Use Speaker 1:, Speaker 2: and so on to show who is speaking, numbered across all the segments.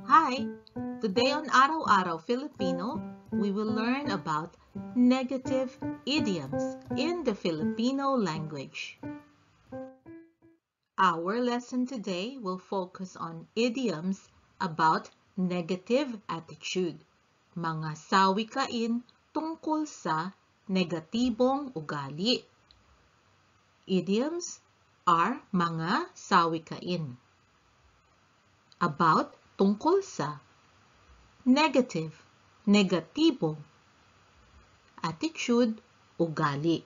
Speaker 1: Hi! Today on Araw-Araw Filipino, we will learn about negative idioms in the Filipino language. Our lesson today will focus on idioms about negative attitude, mga sawikain tungkol sa negatibong ugali. Idioms are mga sawikain about tungkol sa negative, negatibo, attitude, ugali.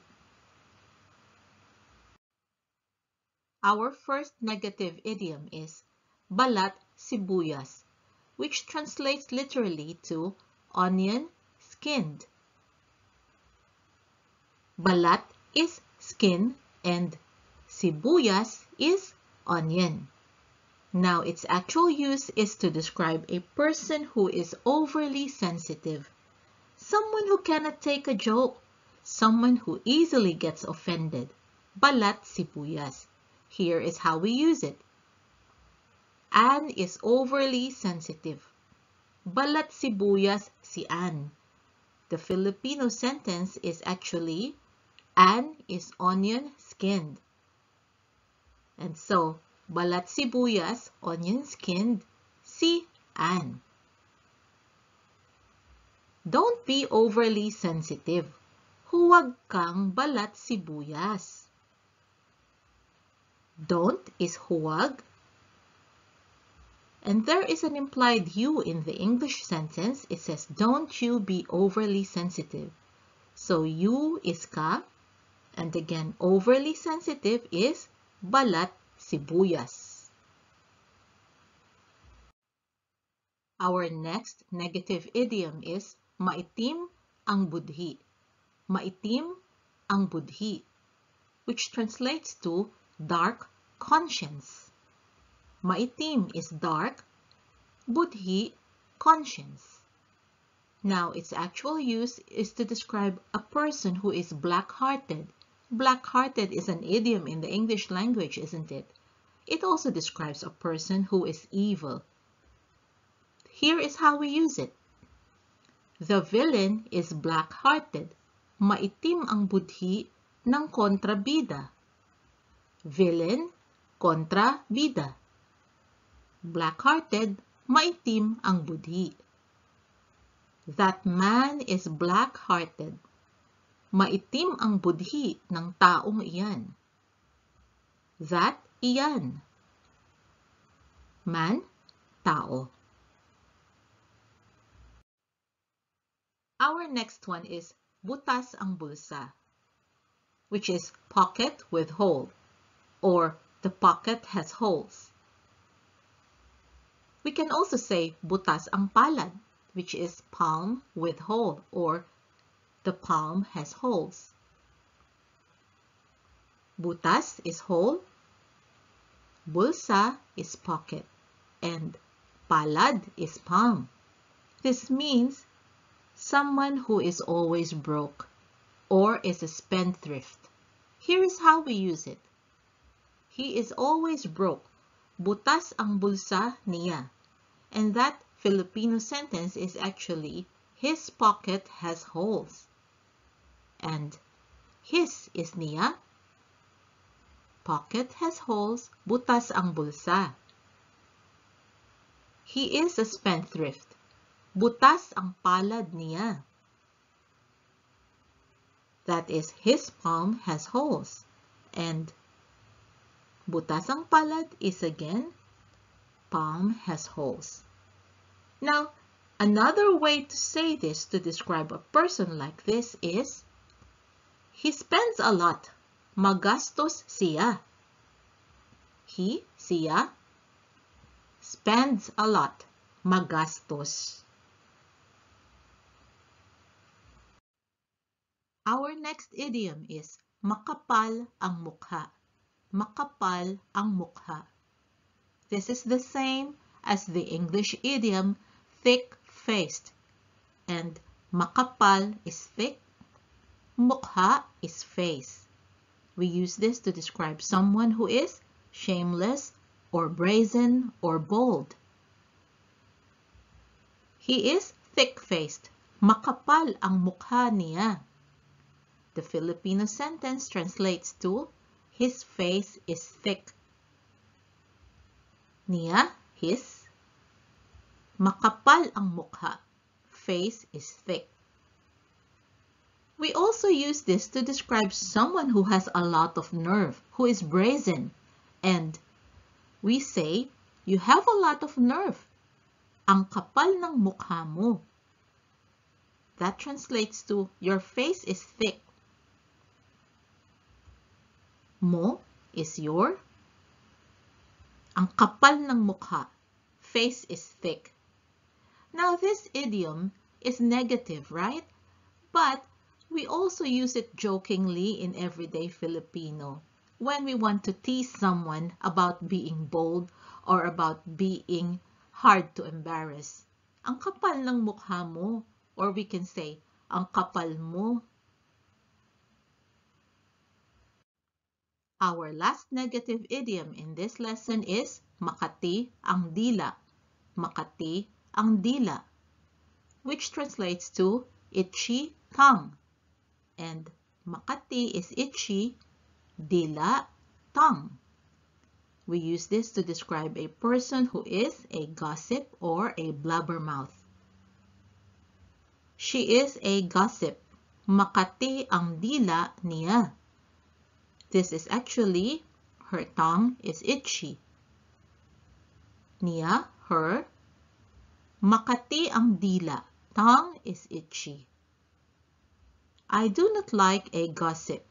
Speaker 1: Our first negative idiom is balat sibuyas, which translates literally to onion skinned. Balat is skin and sibuyas is onion. Now, its actual use is to describe a person who is overly sensitive, someone who cannot take a joke, someone who easily gets offended. Balat sibuyas. Here is how we use it. Anne is overly sensitive. Balat sibuyas si Anne. The Filipino sentence is actually Anne is onion skinned. And so, balat sibuyas, onion skinned, si Anne. Don't be overly sensitive. Huwag kang balat sibuyas. Don't is huwag. And there is an implied you in the English sentence. It says, don't you be overly sensitive. So you is ka. And again, overly sensitive is balat sibuyas. Our next negative idiom is maitim ang budhi. Maitim ang budhi, which translates to dark conscience. Maitim is dark, budhi, conscience. Now, its actual use is to describe a person who is black-hearted. Black-hearted is an idiom in the English language, isn't it? It also describes a person who is evil. Here is how we use it. The villain is black-hearted. Maitim ang budhi ng kontrabida. Villain, kontrabida. Black-hearted, maitim ang budhi. That man is black-hearted. Maitim ang budhi ng taong iyan. That, iyan. Man, tao. Our next one is butas ang bulsa, which is pocket with hole, or the pocket has holes. We can also say butas ang palad, which is palm with hole, or the palm has holes. Butas is hole, bulsa is pocket, and palad is palm. This means someone who is always broke or is a spendthrift. Here is how we use it. He is always broke. Butas ang bulsa niya. And that Filipino sentence is actually his pocket has holes. And his is niya. Pocket has holes. Butas ang bulsa. He is a spendthrift. Butas ang palad niya. That is, his palm has holes. And butas ang palad is again, palm has holes. Now, another way to say this to describe a person like this is, he spends a lot. Magastos siya. He, siya, spends a lot. Magastos. Our next idiom is makapal ang mukha. Makapal ang mukha. This is the same as the English idiom thick-faced. And makapal is thick, mukha is face. We use this to describe someone who is shameless or brazen or bold. He is thick-faced. Makapal ang mukha niya. The Filipino sentence translates to, his face is thick. Niya, his. Makapal ang mukha. Face is thick. We also use this to describe someone who has a lot of nerve, who is brazen. And we say, you have a lot of nerve. Ang kapal ng mukha mo. That translates to, your face is thick. Mo is your. Ang kapal ng mukha. Face is thick. Now this idiom is negative, right? But we also use it jokingly in everyday Filipino when we want to tease someone about being bold or about being hard to embarrass. Ang kapal ng mukha mo. Or we can say, ang kapal mo. Our last negative idiom in this lesson is makati ang dila. Makati ang dila, which translates to itchy tongue. And makati is itchy, dila, tongue. We use this to describe a person who is a gossip or a blabbermouth. She is a gossip. Makati ang dila niya. This is actually, her tongue is itchy. Niya, her. Makati ang dila. Tongue is itchy. I do not like a gossip.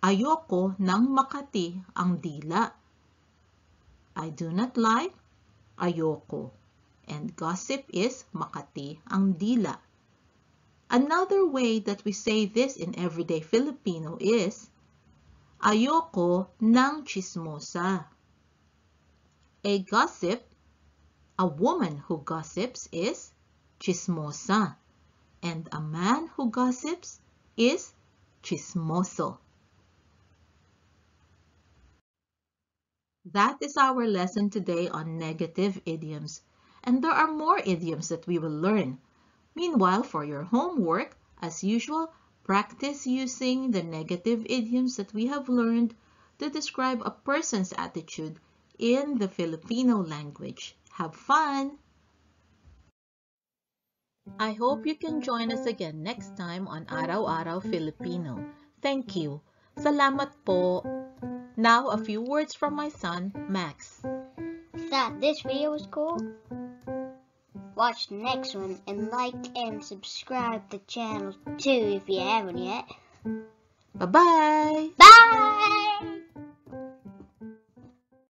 Speaker 1: Ayoko ng makati ang dila. I do not like, ayoko. And gossip is makati ang dila. Another way that we say this in everyday Filipino is, ayoko ng chismosa. A gossip, a woman who gossips is chismosa. And a man who gossips is chismoso. That is our lesson today on negative idioms. And there are more idioms that we will learn. Meanwhile, for your homework, as usual, practice using the negative idioms that we have learned to describe a person's attitude in the Filipino language. Have fun! I hope you can join us again next time on Araw-Araw Filipino. Thank you. Salamat po. Now, a few words from my son, Max.
Speaker 2: Thought this video was cool? Watch the next one and like and subscribe to the channel too if you haven't yet.
Speaker 1: Bye-bye!
Speaker 2: Bye!